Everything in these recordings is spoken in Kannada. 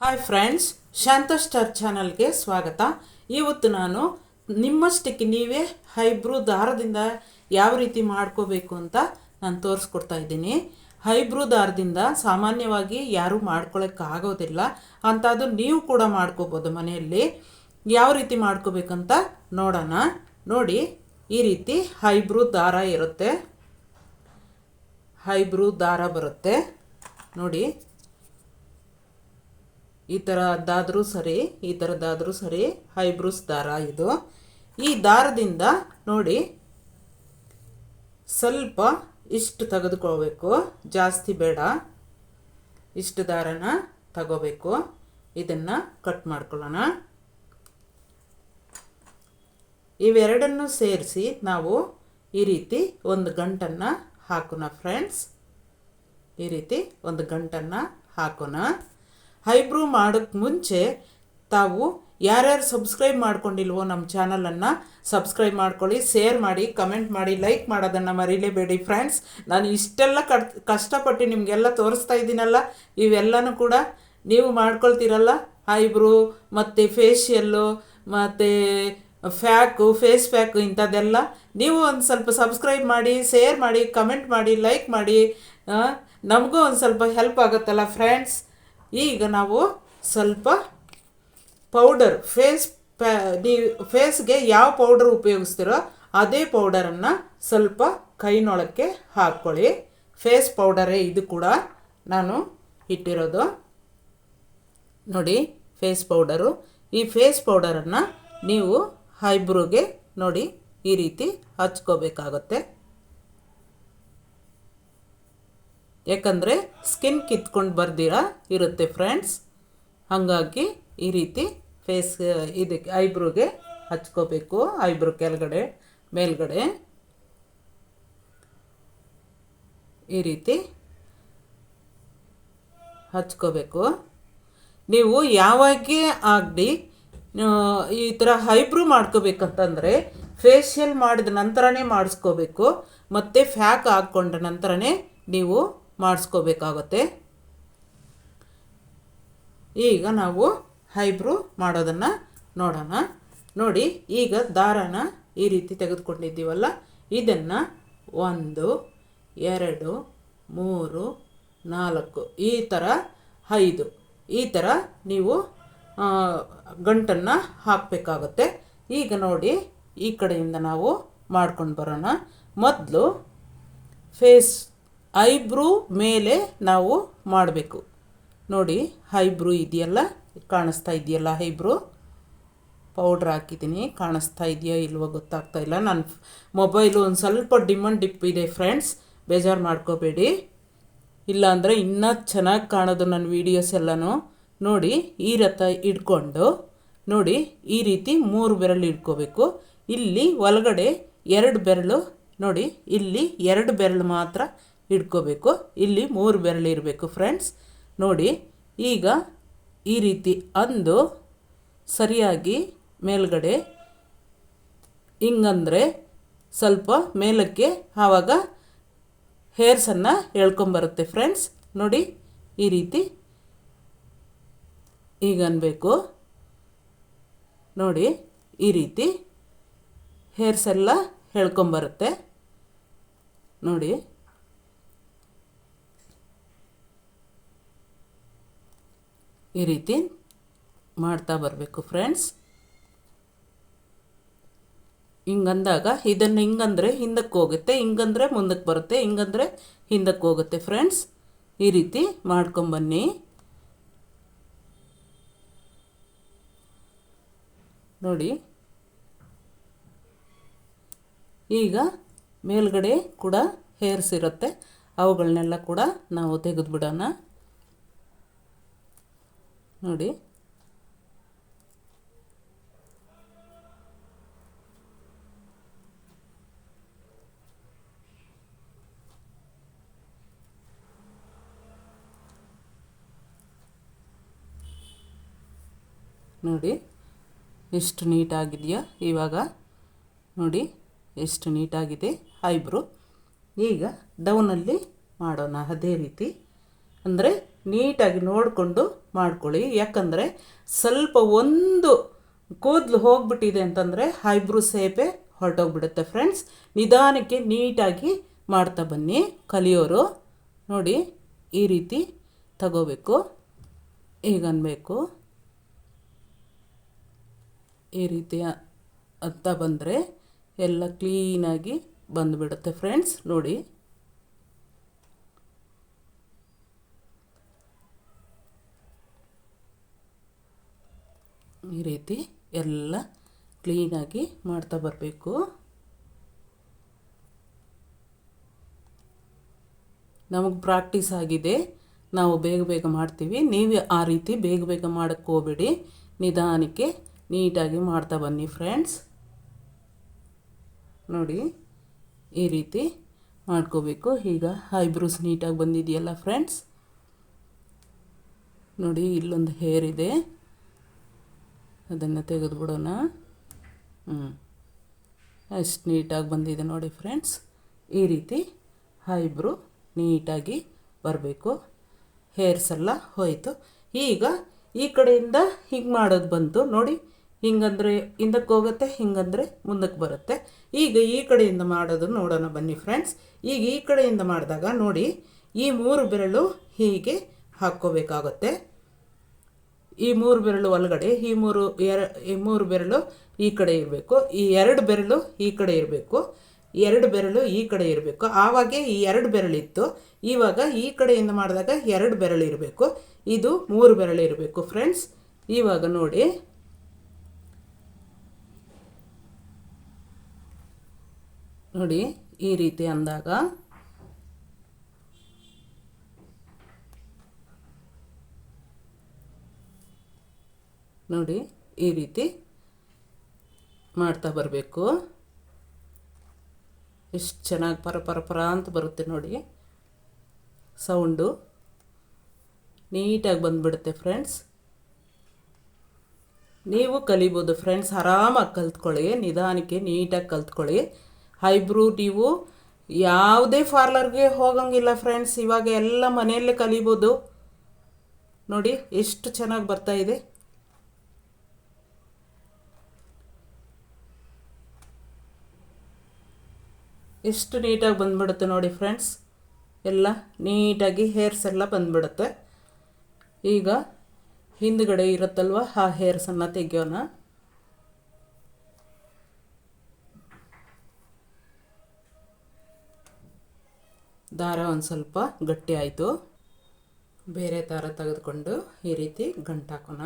ಹಾಯ್ ಫ್ರೆಂಡ್ಸ್, ಶಾಂತ ಸ್ಟಾರ್ ಚಾನಲ್ಗೆ ಸ್ವಾಗತ. ಇವತ್ತು ನಾನು ನಿಮ್ಮಷ್ಟಕ್ಕೆ ನೀವೇ ಹೈಬ್ರೂ ದಾರದಿಂದ ಯಾವ ರೀತಿ ಮಾಡ್ಕೋಬೇಕು ಅಂತ ನಾನು ತೋರಿಸ್ಕೊಡ್ತಾ ಇದ್ದೀನಿ. ಹೈಬ್ರೂ ದಾರದಿಂದ ಸಾಮಾನ್ಯವಾಗಿ ಯಾರೂ ಮಾಡ್ಕೊಳ್ಳೋಕ್ಕಾಗೋದಿಲ್ಲ ಅಂಥದ್ದು ನೀವು ಕೂಡ ಮಾಡ್ಕೋಬೋದು ಮನೆಯಲ್ಲಿ. ಯಾವ ರೀತಿ ಮಾಡ್ಕೋಬೇಕಂತ ನೋಡೋಣ. ನೋಡಿ, ಈ ರೀತಿ ಹೈಬ್ರೂ ದಾರ ಇರುತ್ತೆ, ಹೈಬ್ರೂ ದಾರ ಬರುತ್ತೆ ನೋಡಿ. ಈ ಥರದ್ದಾದರೂ ಸರಿ, ಈ ಥರದ್ದಾದರೂ ಸರಿ, ಹೈಬ್ರೂಸ್ ದಾರ ಇದು. ಈ ದಾರದಿಂದ ನೋಡಿ ಸ್ವಲ್ಪ ಇಷ್ಟು ತೆಗೆದುಕೋಬೇಕು, ಜಾಸ್ತಿ ಬೇಡ. ಇಷ್ಟು ದಾರನ ತಗೋಬೇಕು. ಇದನ್ನು ಕಟ್ ಮಾಡ್ಕೊಳ್ಳೋಣ. ಇವೆರಡನ್ನು ಸೇರಿಸಿ ನಾವು ಈ ರೀತಿ ಒಂದು ಗಂಟನ್ನು ಹಾಕೋಣ ಫ್ರೆಂಡ್ಸ್. ಈ ರೀತಿ ಒಂದು ಗಂಟನ್ನು ಹಾಕೋಣ. ಹೈಬ್ರೂ ಮಾಡೋಕ್ಕೆ ಮುಂಚೆ ತಾವು ಯಾರ್ಯಾರು ಸಬ್ಸ್ಕ್ರೈಬ್ ಮಾಡ್ಕೊಂಡಿಲ್ವೋ ನಮ್ಮ ಚಾನಲನ್ನು ಸಬ್ಸ್ಕ್ರೈಬ್ ಮಾಡ್ಕೊಳ್ಳಿ, ಶೇರ್ ಮಾಡಿ, ಕಮೆಂಟ್ ಮಾಡಿ, ಲೈಕ್ ಮಾಡೋದನ್ನು ಮರೀಲೇಬೇಡಿ ಫ್ರೆಂಡ್ಸ್. ನಾನು ಇಷ್ಟೆಲ್ಲ ಕಷ್ಟಪಟ್ಟು ನಿಮಗೆಲ್ಲ ತೋರಿಸ್ತಾ ಇದ್ದೀನಲ್ಲ, ಇವೆಲ್ಲನೂ ಕೂಡ ನೀವು ಮಾಡ್ಕೊಳ್ತೀರಲ್ಲ. ಹೈಬ್ರೂ ಮತ್ತು ಫೇಶಿಯಲ್ಲು ಮತ್ತು ಫೇಸ್ ಪ್ಯಾಕು ಇಂಥದ್ದೆಲ್ಲ ನೀವು ಒಂದು ಸ್ವಲ್ಪ ಸಬ್ಸ್ಕ್ರೈಬ್ ಮಾಡಿ, ಶೇರ್ ಮಾಡಿ, ಕಮೆಂಟ್ ಮಾಡಿ, ಲೈಕ್ ಮಾಡಿ. ನಮಗೂ ಒಂದು ಸ್ವಲ್ಪ ಹೆಲ್ಪ್ ಆಗುತ್ತಲ್ಲ ಫ್ರೆಂಡ್ಸ್. ಈಗ ನಾವು ಸ್ವಲ್ಪ ಪೌಡರ್ ನೀವು ಫೇಸ್ಗೆ ಯಾವ ಪೌಡರ್ ಉಪಯೋಗಿಸ್ತೀರೋ ಅದೇ ಪೌಡರನ್ನು ಸ್ವಲ್ಪ ಕೈನೊಳಕ್ಕೆ ಹಾಕ್ಕೊಳ್ಳಿ. ಫೇಸ್ ಪೌಡರೇ ಇದು ಕೂಡ ನಾನು ಇಟ್ಟಿರೋದು ನೋಡಿ, ಫೇಸ್ ಪೌಡರು. ಈ ಫೇಸ್ ಪೌಡರನ್ನು ನೀವು ಹೈಬ್ರೂಗೆ ನೋಡಿ ಈ ರೀತಿ ಹಚ್ಕೋಬೇಕಾಗುತ್ತೆ. ಯಾಕಂದರೆ ಸ್ಕಿನ್ ಕಿತ್ಕೊಂಡು ಬರ್ದಿರ ಇರುತ್ತೆ ಫ್ರೆಂಡ್ಸ್. ಹಾಗಾಗಿ ಈ ರೀತಿ ಫೇಸ್ ಇದಕ್ಕೆ ಐಬ್ರೋಗೆ ಹಚ್ಕೋಬೇಕು. ಐಬ್ರೋ ಕೆಳಗಡೆ ಮೇಲ್ಗಡೆ ಈ ರೀತಿ ಹಚ್ಕೋಬೇಕು. ನೀವು ಯಾವಾಗೇ ಆಗಲಿ ಈ ಥರ ಹೈಬ್ರೂ ಮಾಡ್ಕೋಬೇಕಂತಂದರೆ ಫೇಶಿಯಲ್ ಮಾಡಿದ ನಂತರನೇ ಮಾಡಿಸ್ಕೋಬೇಕು, ಮತ್ತು ಫ್ಯಾಕ್ ಹಾಕ್ಕೊಂಡ ನಂತರನೇ ನೀವು ಮಾಡಿಸ್ಕೋಬೇಕಾಗುತ್ತೆ. ಈಗ ನಾವು ಹೈಬ್ರೂ ಮಾಡೋದನ್ನು ನೋಡೋಣ. ನೋಡಿ, ಈಗ ದಾರನ ಈ ರೀತಿ ತೆಗೆದುಕೊಂಡಿದ್ದೀವಲ್ಲ, ಇದನ್ನು 1 2 3 4 ಈ ಥರ 5 ಈ ಥರ ನೀವು ಗಂಟನ್ನು ಹಾಕಬೇಕಾಗುತ್ತೆ. ಈಗ ನೋಡಿ, ಈ ಕಡೆಯಿಂದ ನಾವು ಮಾಡ್ಕೊಂಡು ಬರೋಣ. ಮೊದಲು ಐಬ್ರೂ ಮೇಲೆ ನಾವು ಮಾಡಬೇಕು. ನೋಡಿ, ಐಬ್ರೂ ಇದೆಯಲ್ಲ, ಕಾಣಿಸ್ತಾ ಇದೆಯಲ್ಲ, ಐಬ್ರೂ ಪೌಡ್ರ್ ಹಾಕಿದ್ದೀನಿ. ಕಾಣಿಸ್ತಾ ಇದೆಯೋ ಇಲ್ವೋ ಗೊತ್ತಾಗ್ತಾ ಇಲ್ಲ. ನನ್ನ ಮೊಬೈಲು ಒಂದು ಸ್ವಲ್ಪ ಡಿಪ್ ಇದೆ ಫ್ರೆಂಡ್ಸ್, ಬೇಜಾರು ಮಾಡ್ಕೋಬೇಡಿ. ಇಲ್ಲಾಂದರೆ ಇನ್ನೂ ಚೆನ್ನಾಗಿ ಕಾಣೋದು ನನ್ನ ವೀಡಿಯೋಸ್ ಎಲ್ಲನೂ. ನೋಡಿ, ಈ ರಥ ಇಟ್ಕೊಂಡು ನೋಡಿ ಈ ರೀತಿ 3 ಬೆರಳು ಇಟ್ಕೋಬೇಕು. ಇಲ್ಲಿ ಒಳಗಡೆ 2 ಬೆರಳು ನೋಡಿ, ಇಲ್ಲಿ 2 ಬೆರಳು ಮಾತ್ರ ಇಟ್ಕೋಬೇಕು. ಇಲ್ಲಿ 3 ಬೆರಳು ಇರಬೇಕು ಫ್ರೆಂಡ್ಸ್. ನೋಡಿ, ಈಗ ಈ ರೀತಿ ಅಂದು ಸರಿಯಾಗಿ ಮೇಲ್ಗಡೆ ಹಿಂಗಂದರೆ ಸ್ವಲ್ಪ ಮೇಲಕ್ಕೆ, ಆವಾಗ ಹೇರ್ಸನ್ನು ಎಳ್ಕೊಂಬರುತ್ತೆ ಫ್ರೆಂಡ್ಸ್. ನೋಡಿ, ಈ ರೀತಿ ಈಗ ಅನ್ಬೇಕು. ನೋಡಿ, ಈ ರೀತಿ ಹೇರ್ಸ್ ಎಲ್ಲ ಎಳ್ಕೊಂಬರುತ್ತೆ ನೋಡಿ. ಈ ರೀತಿ ಮಾಡ್ತಾ ಬರಬೇಕು ಫ್ರೆಂಡ್ಸ್. ಹಿಂಗಂದಾಗ ಇದನ್ನು ಹಿಂಗಂದರೆ ಹಿಂದಕ್ಕೆ ಹೋಗುತ್ತೆ, ಹಿಂಗಂದರೆ ಮುಂದಕ್ಕೆ ಬರುತ್ತೆ, ಹಿಂಗಂದರೆ ಹಿಂದಕ್ಕೆ ಹೋಗುತ್ತೆ ಫ್ರೆಂಡ್ಸ್. ಈ ರೀತಿ ಮಾಡ್ಕೊಂಬನ್ನಿ. ನೋಡಿ, ಈಗ ಮೇಲ್ಗಡೆ ಕೂಡ ಹೇರ್ಸ್ ಇರುತ್ತೆ, ಅವುಗಳನ್ನೆಲ್ಲ ಕೂಡ ನಾವು ತೆಗೆದುಬಿಡೋಣ. ನೋಡಿ, ನೋಡಿ ಎಷ್ಟು ನೀಟಾಗಿದೆಯಾ ಇವಾಗ. ನೋಡಿ ಎಷ್ಟು ನೀಟಾಗಿದೆ ಐಬ್ರೋ. ಈಗ ಡೌನಲ್ಲಿ ಮಾಡೋಣ ಅದೇ ರೀತಿ. ಅಂದರೆ ನೀಟಾಗಿ ನೋಡಿಕೊಂಡು ಮಾಡ್ಕೊಳ್ಳಿ. ಯಾಕಂದರೆ ಸ್ವಲ್ಪ ಒಂದು ಕೂದಲು ಹೋಗ್ಬಿಟ್ಟಿದೆ ಅಂತಂದರೆ ಐಬ್ರೂ ಸೇಪೇ ಹೊರಟೋಗ್ಬಿಡುತ್ತೆ ಫ್ರೆಂಡ್ಸ್. ನಿಧಾನಕ್ಕೆ ನೀಟಾಗಿ ಮಾಡ್ತಾ ಬನ್ನಿ ಕಲಿಯೋರು. ನೋಡಿ ಈ ರೀತಿ ತಗೋಬೇಕು, ಈಗ ಅನ್ಬೇಕು. ಈ ರೀತಿ ಅಂತ ಬಂದರೆ ಎಲ್ಲ ಕ್ಲೀನಾಗಿ ಬಂದುಬಿಡುತ್ತೆ ಫ್ರೆಂಡ್ಸ್. ನೋಡಿ ಈ ರೀತಿ ಎಲ್ಲ ಕ್ಲೀನಾಗಿ ಮಾಡ್ತಾ ಬರಬೇಕು. ನಮಗೆ ಪ್ರಾಕ್ಟೀಸ್ ಆಗಿದೆ, ನಾವು ಬೇಗ ಬೇಗ ಮಾಡ್ತೀವಿ. ನೀವು ಆ ರೀತಿ ಬೇಗ ಬೇಗ ಮಾಡೋಕ್ಕೆ ಹೋಗಬೇಡಿ, ನಿಧಾನಕ್ಕೆ ನೀಟಾಗಿ ಮಾಡ್ತಾ ಬನ್ನಿ ಫ್ರೆಂಡ್ಸ್. ನೋಡಿ ಈ ರೀತಿ ಮಾಡ್ಕೋಬೇಕು. ಈಗ ಐಬ್ರೋಸ್ ನೀಟಾಗಿ ಬಂದಿದೆಯಲ್ಲ ಫ್ರೆಂಡ್ಸ್. ನೋಡಿ ಇಲ್ಲೊಂದು ಹೇರ್ ಇದೆ, ಅದನ್ನು ತೆಗೆದುಬಿಡೋಣ. ಎಷ್ಟು ನೀಟಾಗಿ ಬಂದಿದೆ ನೋಡಿ ಫ್ರೆಂಡ್ಸ್. ಈ ರೀತಿ ಐಬ್ರೋ ನೀಟಾಗಿ ಬರಬೇಕು. ಹೇರ್ಸ್ ಎಲ್ಲ ಹೋಯಿತು. ಈಗ ಈ ಕಡೆಯಿಂದ ಹಿಂಗೆ ಮಾಡೋದು ಬಂತು ನೋಡಿ. ಹಿಂಗಂದರೆ ಹಿಂದಕ್ಕೆ ಹೋಗುತ್ತೆ, ಹಿಂಗಂದರೆ ಮುಂದಕ್ಕೆ ಬರುತ್ತೆ. ಈಗ ಈ ಕಡೆಯಿಂದ ಮಾಡೋದು ನೋಡೋಣ ಬನ್ನಿ ಫ್ರೆಂಡ್ಸ್. ಈಗ ಈ ಕಡೆಯಿಂದ ಮಾಡಿದಾಗ ನೋಡಿ, ಈ 3 ಬೆರಳು ಹೀಗೆ ಹಾಕ್ಕೋಬೇಕಾಗುತ್ತೆ. ಈ 3 ಬೆರಳು ಒಳಗಡೆ, ಈ ಮೂರು ಬೆರಳು ಈ ಕಡೆ ಇರಬೇಕು. ಈ 2 ಬೆರಳು ಈ ಕಡೆ ಇರಬೇಕು, 2 ಬೆರಳು ಈ ಕಡೆ ಇರಬೇಕು. ಆವಾಗೇ ಈ 2 ಬೆರಳಿತ್ತು. ಇವಾಗ ಈ ಕಡೆಯಿಂದ ಮಾಡಿದಾಗ 2 ಬೆರಳು ಇರಬೇಕು, ಇದು 3 ಬೆರಳು ಇರಬೇಕು ಫ್ರೆಂಡ್ಸ್. ಇವಾಗ ನೋಡಿ ನೋಡಿ ಈ ರೀತಿ ಅಂದಾಗ ನೋಡಿ ಈ ರೀತಿ ಮಾಡ್ತಾ ಬರಬೇಕು. ಎಷ್ಟು ಚೆನ್ನಾಗಿ ಪರ ಅಂತ ಬರುತ್ತೆ ನೋಡಿ, ಸೌಂಡು ನೀಟಾಗಿ ಬಂದುಬಿಡುತ್ತೆ ಫ್ರೆಂಡ್ಸ್. ನೀವು ಕಲಿಬೋದು ಫ್ರೆಂಡ್ಸ್, ಆರಾಮಾಗಿ ಕಲ್ತ್ಕೊಳ್ಳಿ, ನಿಧಾನಕ್ಕೆ ನೀಟಾಗಿ ಕಲ್ತ್ಕೊಳ್ಳಿ. ಐಬ್ರೂ ನೀವು ಯಾವುದೇ ಪಾರ್ಲರ್ಗೆ ಹೋಗಂಗಿಲ್ಲ ಫ್ರೆಂಡ್ಸ್, ಇವಾಗ ಎಲ್ಲ ಮನೆಯಲ್ಲೇ ಕಲಿಬೋದು. ನೋಡಿ ಎಷ್ಟು ಚೆನ್ನಾಗಿ ಬರ್ತಾಯಿದೆ. ಎಷ್ಟು ನೀಟಾಗಿ ಬಂದುಬಿಡುತ್ತೆ ನೋಡಿ ಫ್ರೆಂಡ್ಸ್. ಎಲ್ಲ ನೀಟಾಗಿ ಹೇರ್ಸ್ ಎಲ್ಲ ಬಂದುಬಿಡುತ್ತೆ. ಈಗ ಹಿಂದುಗಡೆ ಇರುತ್ತಲ್ವ, ಆ ಹೇರ್ಸನ್ನು ತೆಗೆಯೋಣ. ದಾರ ಒಂದು ಸ್ವಲ್ಪ ಗಟ್ಟಿ ಆಯಿತು. ಬೇರೆ ದಾರ ತೆಗೆದುಕೊಂಡು ಈ ರೀತಿ ಗಂಟು ಹಾಕೋಣ.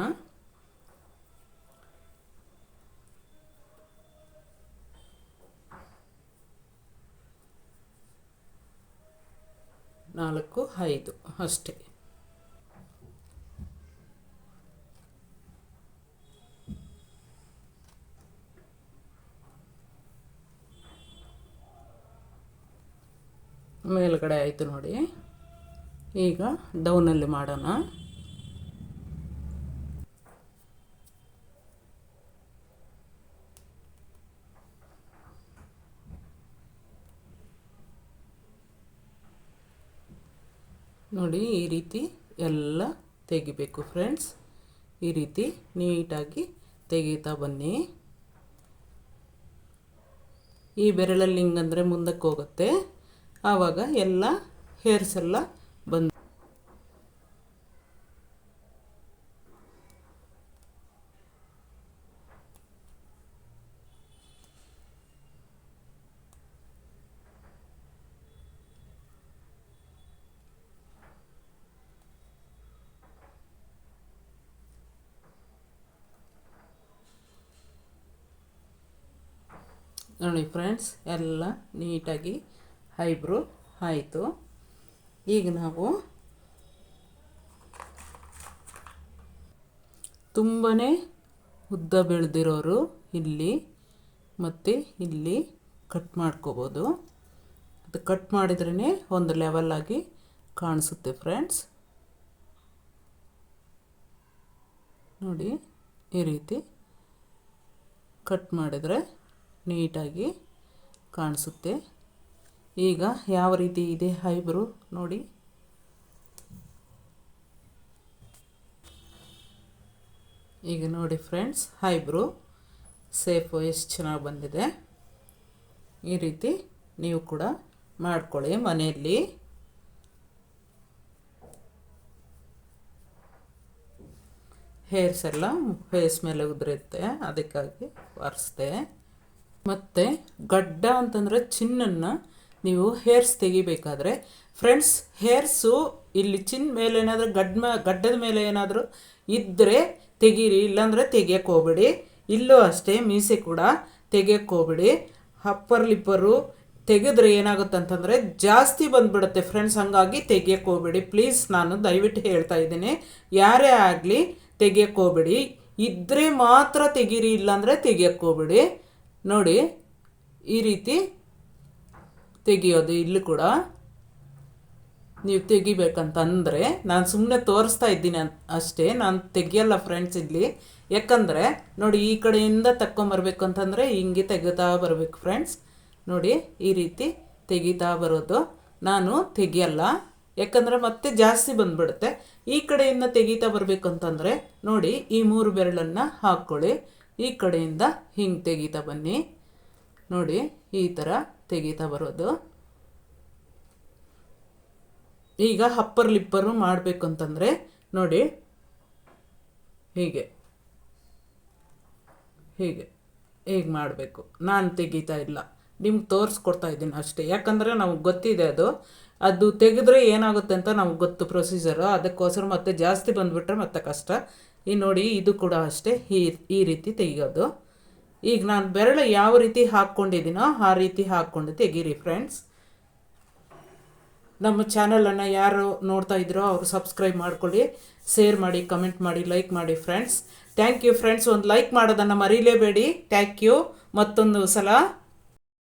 ನಾಲ್ಕು 5 ಅಷ್ಟೇ. ಮೇಲ್ಗಡೆ ಆಯಿತು ನೋಡಿ. ಈಗ ಡೌನಲ್ಲಿ ಮಾಡೋಣ. ನೋಡಿ ಈ ರೀತಿ ಎಲ್ಲ ತೆಗಿಬೇಕು ಫ್ರೆಂಡ್ಸ್. ಈ ರೀತಿ ನೀಟಾಗಿ ತೆಗಿತಾ ಬನ್ನಿ. ಈ ಬೆರಳಲ್ಲಿ ಹಿಂಗಂದರೆ ಮುಂದಕ್ಕೆ ಹೋಗುತ್ತೆ, ಆವಾಗ ಎಲ್ಲ ಹೇರ್ಸ್ ಎಲ್ಲ ಬಂದು ನೋಡಿ ಫ್ರೆಂಡ್ಸ್, ಎಲ್ಲ ನೀಟಾಗಿ ಐಬ್ರೋ ಆಯಿತು. ಈಗ ನಾವು ತುಂಬಾ ಉದ್ದ ಬೆಳೆದಿರೋರು ಇಲ್ಲಿ ಮತ್ತು ಇಲ್ಲಿ ಕಟ್ ಮಾಡ್ಕೋಬೋದು. ಅದು ಕಟ್ ಮಾಡಿದ್ರೇ ಒಂದು ಲೆವೆಲಾಗಿ ಕಾಣಿಸುತ್ತೆ ಫ್ರೆಂಡ್ಸ್. ನೋಡಿ ಈ ರೀತಿ ಕಟ್ ಮಾಡಿದರೆ ನೀಟಾಗಿ ಕಾಣಿಸುತ್ತೆ. ಈಗ ಯಾವ ರೀತಿ ಇದೆ ಐಬ್ರೋ ನೋಡಿ. ಈಗ ನೋಡಿ ಫ್ರೆಂಡ್ಸ್, ಐಬ್ರೋ ಸೇಫು ಎಷ್ಟು ಚೆನ್ನಾಗಿ ಬಂದಿದೆ. ಈ ರೀತಿ ನೀವು ಕೂಡ ಮಾಡ್ಕೊಳ್ಳಿ ಮನೆಯಲ್ಲಿ. ಹೇರ್ಸ್ ಎಲ್ಲ ಫೇಸ್ ಮೇಲೆ ಉದುರುತ್ತೆ, ಅದಕ್ಕಾಗಿ ಒರೆಸ್ದೆ. ಮತ್ತು ಗಡ್ಡ ಅಂತಂದರೆ ಚಿನ್ನನ್ನು ನೀವು ಹೇರ್ಸ್ ತೆಗಿಬೇಕಾದ್ರೆ ಫ್ರೆಂಡ್ಸ್, ಹೇರ್ಸು ಇಲ್ಲಿ ಚಿನ್ನ ಮೇಲೆ ಏನಾದರೂ ಗಡ್ಡದ ಮೇಲೆ ಏನಾದರೂ ಇದ್ದರೆ ತೆಗೀರಿ, ಇಲ್ಲಾಂದರೆ ತೆಗಿಯೋಕ್ಕೆ ಹೋಗ್ಬೇಡಿ. ಇಲ್ಲೂ ಅಷ್ಟೇ ಮೀಸೆ ಕೂಡ ತೆಗಿಯೋಕ್ಕೆ ಹೋಗ್ಬೇಡಿ. ಅಪ್ಪರ್ ಲಿಪ್ಪರು ತೆಗೆದ್ರೆ ಏನಾಗುತ್ತೆ ಅಂತಂದರೆ ಜಾಸ್ತಿ ಬಂದುಬಿಡುತ್ತೆ ಫ್ರೆಂಡ್ಸ್, ಹಾಗಾಗಿ ತೆಗಿಯೋಕ್ಕೆ ಹೋಗ್ಬೇಡಿ ಪ್ಲೀಸ್. ನಾನು ದಯವಿಟ್ಟು ಹೇಳ್ತಾ ಇದ್ದೀನಿ, ಯಾರೇ ಆಗಲಿ ತೆಗಿಯೋಕ್ಕೆ ಹೋಗ್ಬೇಡಿ. ಇದ್ದರೆ ಮಾತ್ರ ತೆಗೀರಿ, ಇಲ್ಲಾಂದರೆ ತೆಗಿಯೋಕ್ಕೆ ಹೋಗ್ಬೇಡಿ. ನೋಡಿ ಈ ರೀತಿ ತೆಗಿಯೋದು. ಇಲ್ಲೂ ಕೂಡ ನೀವು ತೆಗಿಬೇಕಂತಂದರೆ ನಾನು ಸುಮ್ಮನೆ ತೋರಿಸ್ತಾ ಇದ್ದೀನಿ ಅಷ್ಟೇ, ನಾನು ತೆಗಿಯಲ್ಲ ಫ್ರೆಂಡ್ಸ್ ಇಲ್ಲಿ. ಯಾಕಂದರೆ ನೋಡಿ ಈ ಕಡೆಯಿಂದ ತಕ್ಕೊಂಬರ್ಬೇಕು ಅಂತಂದರೆ ಹಿಂಗೆ ತೆಗಿತಾ ಬರಬೇಕು ಫ್ರೆಂಡ್ಸ್. ನೋಡಿ ಈ ರೀತಿ ತೆಗಿತಾ ಬರೋದು. ನಾನು ತೆಗಿಯಲ್ಲ, ಯಾಕಂದರೆ ಮತ್ತೆ ಜಾಸ್ತಿ ಬಂದುಬಿಡುತ್ತೆ. ಈ ಕಡೆಯಿಂದ ತೆಗಿತಾ ಬರಬೇಕು ಅಂತಂದರೆ ನೋಡಿ ಈ 3 ಬೆರಳನ್ನು ಹಾಕ್ಕೊಳ್ಳಿ. ಈ ಕಡೆಯಿಂದ ಹಿಂಗೆ ತೆಗಿತಾ ಬನ್ನಿ. ನೋಡಿ ಈ ಥರ ತೆಗಿತಾ ಬರೋದು. ಈಗ ಅಪ್ಪರ್ ಲಿಪ್ಪರು ಮಾಡಬೇಕು ಅಂತಂದರೆ ನೋಡಿ ಹೀಗೆ ಹೀಗೆ ಹೀಗೆ ಮಾಡಬೇಕು. ನಾನು ತೆಗಿತಾ ಇಲ್ಲ, ನಿಮ್ಗೆ ತೋರಿಸ್ಕೊಡ್ತಾ ಇದ್ದೀನಿ ಅಷ್ಟೇ. ಯಾಕಂದರೆ ನಮಗೆ ಗೊತ್ತಿದೆ ಅದು ತೆಗೆದ್ರೆ ಏನಾಗುತ್ತೆ ಅಂತ ನಮ್ಗೆ ಗೊತ್ತು ಪ್ರೊಸೀಜರು. ಅದಕ್ಕೋಸ್ಕರ ಮತ್ತೆ ಜಾಸ್ತಿ ಬಂದುಬಿಟ್ರೆ ಮತ್ತೆ ಕಷ್ಟ. ಈ ನೋಡಿ ಇದು ಕೂಡ ಅಷ್ಟೇ, ಈ ರೀತಿ ತೆಗಿಯೋದು. ಈಗ ನಾನು ಬೆರಳು ಯಾವ ರೀತಿ ಹಾಕ್ಕೊಂಡಿದ್ದೀನೋ ಆ ರೀತಿ ಹಾಕ್ಕೊಂಡು ತೆಗೀರಿ ಫ್ರೆಂಡ್ಸ್. ನಮ್ಮ ಚಾನಲನ್ನು ಯಾರು ನೋಡ್ತಾ ಇದ್ದೀರೋ ಅವರು ಸಬ್ಸ್ಕ್ರೈಬ್ ಮಾಡ್ಕೊಳ್ಳಿ, ಶೇರ್ ಮಾಡಿ, ಕಮೆಂಟ್ ಮಾಡಿ, ಲೈಕ್ ಮಾಡಿ ಫ್ರೆಂಡ್ಸ್. Thank you friends. ಒಂದು ಲೈಕ್ ಮಾಡೋದನ್ನು ಮರೀಲೇಬೇಡಿ. Thank you. ಮತ್ತೊಂದು ಸಲ